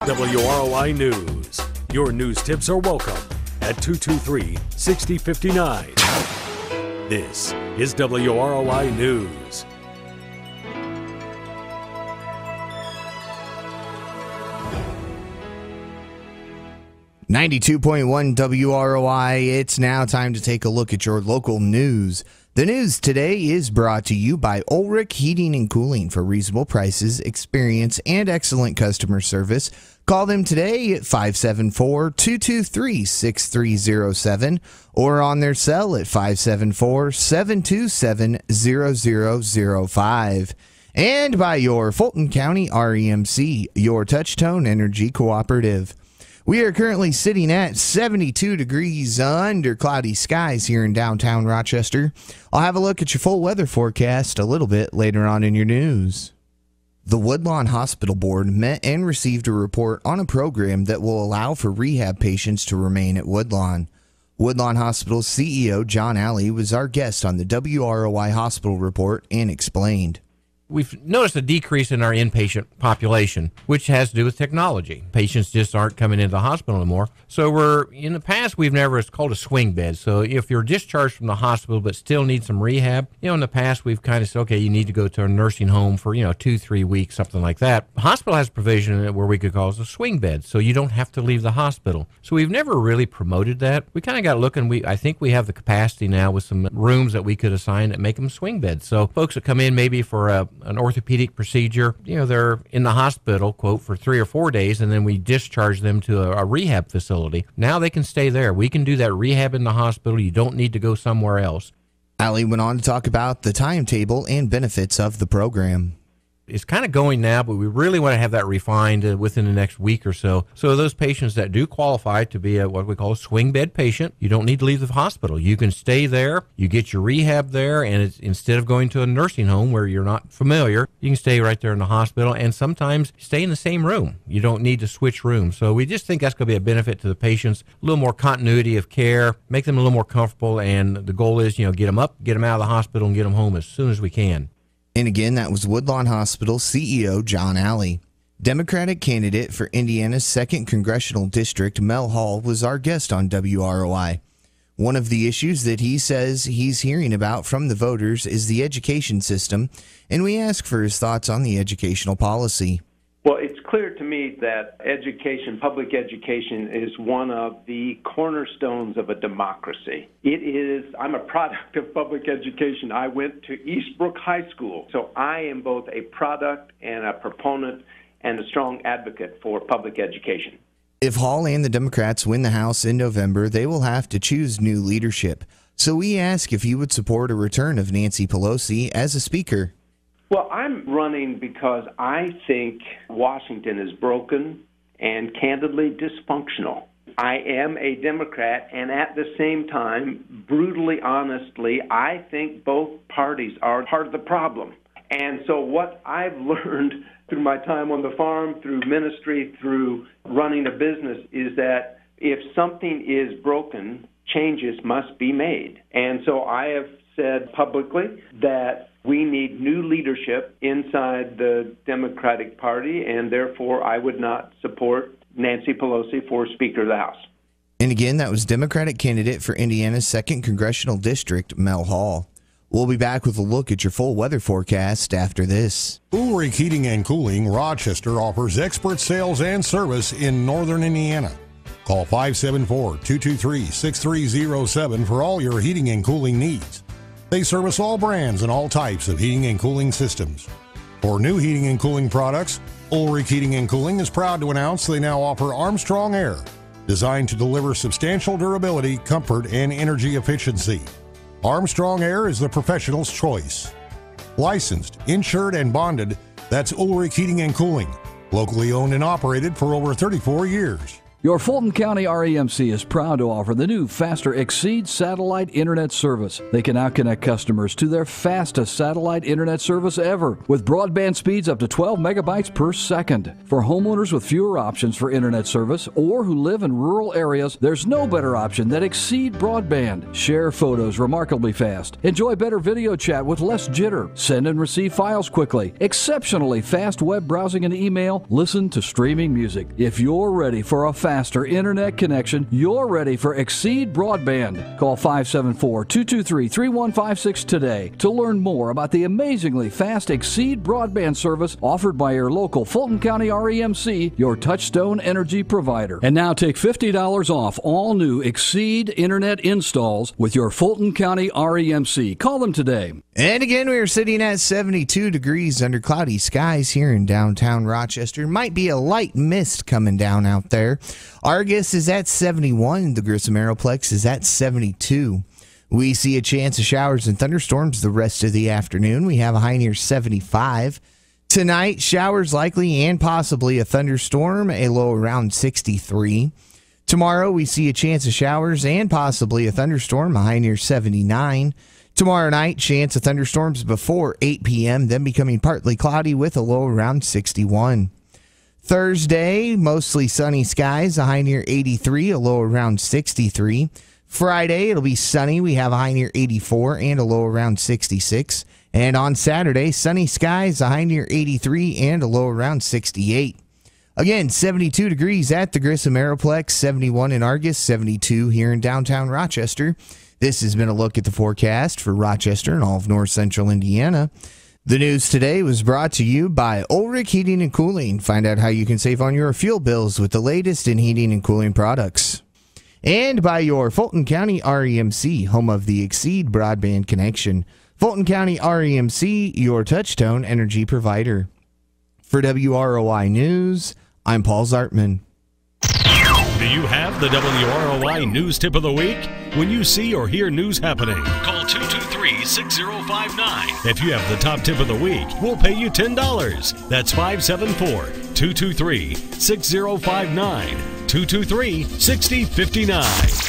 WROI News. Your news tips are welcome at 223-6059. This is WROI News. .1 WROI. It's now time to take a look at your local news. The news today is brought to you by Ulrich Heating and Cooling. For reasonable prices, experience, and excellent customer service, call them today at 574-223-6307 or on their cell at 574-727-0005. And by your Fulton County REMC, your Touchtone Energy Cooperative. We are currently sitting at 72 degrees under cloudy skies here in downtown Rochester. I'll have a look at your full weather forecast a little bit later on in your news. The Woodlawn Hospital Board met and received a report on a program that will allow for rehab patients to remain at Woodlawn. Woodlawn Hospital's CEO John Alley was our guest on the WROI Hospital Report and explained. We've noticed a decrease in our inpatient population, which has to do with technology. Patients just aren't coming into the hospital anymore. So in the past, it's called a swing bed. So if you're discharged from the hospital but still need some rehab, in the past, we've kind of said, okay, you need to go to a nursing home for, 2-3 weeks, something like that. The hospital has a provision in it where we could call it a swing bed, so you don't have to leave the hospital. So we've never really promoted that. We kind of got looking. I think we have the capacity now with some rooms that we could assign that make them swing beds. So folks that come in maybe for an orthopedic procedure, they're in the hospital, quote, for 3 or 4 days, and then we discharge them to a rehab facility. Now they can stay there. We can do that rehab in the hospital. You don't need to go somewhere else. Alley went on to talk about the timetable and benefits of the program. It's kind of going now, but we really want to have that refined within the next week or so. So those patients that do qualify to be what we call a swing bed patient, you don't need to leave the hospital. You can stay there. You get your rehab there, and instead of going to a nursing home where you're not familiar, you can stay right there in the hospital and sometimes stay in the same room. You don't need to switch rooms. So we just think that's going to be a benefit to the patients, a little more continuity of care, make them a little more comfortable, and the goal is, get them up, get them out of the hospital, and get them home as soon as we can. And again, that was Woodlawn Hospital CEO John Alley. Democratic candidate for Indiana's 2nd Congressional District, Mel Hall, was our guest on WROI. One of the issues that he says he's hearing about from the voters is the education system, and we ask for his thoughts on the educational policy. Well, it's clear to me that education, public education, is one of the cornerstones of a democracy. I'm a product of public education. I went to Eastbrook High School, so I am both a product and a proponent and a strong advocate for public education. If Hall and the Democrats win the House in November, they will have to choose new leadership. So we ask if you would support a return of Nancy Pelosi as a speaker. Well, I'm running because I think Washington is broken and candidly dysfunctional. I am a Democrat, and at the same time, brutally honestly, I think both parties are part of the problem. And so what I've learned through my time on the farm, through ministry, through running a business, is that if something is broken, changes must be made. And so I have said publicly that we need new leadership inside the Democratic Party, and therefore I would not support Nancy Pelosi for Speaker of the House. And again, that was Democratic candidate for Indiana's 2nd Congressional District, Mel Hall. We'll be back with a look at your full weather forecast after this. Ulrich Heating and Cooling Rochester offers expert sales and service in northern Indiana. Call 574-223-6307 for all your heating and cooling needs. They service all brands and all types of heating and cooling systems. For new heating and cooling products, Ulrich Heating and Cooling is proud to announce they now offer Armstrong Air, designed to deliver substantial durability, comfort, and energy efficiency. Armstrong Air is the professional's choice. Licensed, insured, and bonded, that's Ulrich Heating and Cooling, locally owned and operated for over 34 years. Your Fulton County REMC is proud to offer the new faster Exceed satellite internet service. They can now connect customers to their fastest satellite internet service ever, with broadband speeds up to 12 megabytes per second. For homeowners with fewer options for internet service or who live in rural areas, there's no better option than Exceed broadband. Share photos remarkably fast. Enjoy better video chat with less jitter. Send and receive files quickly. Exceptionally fast web browsing and email. Listen to streaming music. If you're ready for a faster internet connection, you're ready for Exceed broadband. Call 574-223-3156 today to learn more about the amazingly fast Exceed broadband service offered by your local Fulton County REMC, your touchstone energy provider. And now take $50 off all new Exceed internet installs with your Fulton County REMC. Call them today. And again, we are sitting at 72 degrees under cloudy skies here in downtown Rochester. Might be a light mist coming down out there. Argus is at 71. The Grissom Aeroplex is at 72. We see a chance of showers and thunderstorms the rest of the afternoon. We have a high near 75. Tonight, showers likely and possibly a thunderstorm, a low around 63. Tomorrow, we see a chance of showers and possibly a thunderstorm, a high near 79. Tomorrow night, chance of thunderstorms before 8 p.m., then becoming partly cloudy with a low around 61. Thursday, mostly sunny skies, a high near 83, a low around 63. Friday, it'll be sunny. We have a high near 84 and a low around 66. And on Saturday, sunny skies, a high near 83 and a low around 68. Again, 72 degrees at the Grissom Aeroplex, 71 in Argus, 72 here in downtown Rochester. This has been a look at the forecast for Rochester and all of north central Indiana. The news today was brought to you by Ulrich Heating and Cooling. Find out how you can save on your fuel bills with the latest in heating and cooling products. And by your Fulton County REMC, home of the Exceed broadband connection. Fulton County REMC, your touchtone energy provider. For WROI News, I'm Paul Zartman. Do you have the WROI News Tip of the Week? When you see or hear news happening, call 223-6059. If you have the top tip of the week, we'll pay you $10. That's 574-223-6059. 223-6059.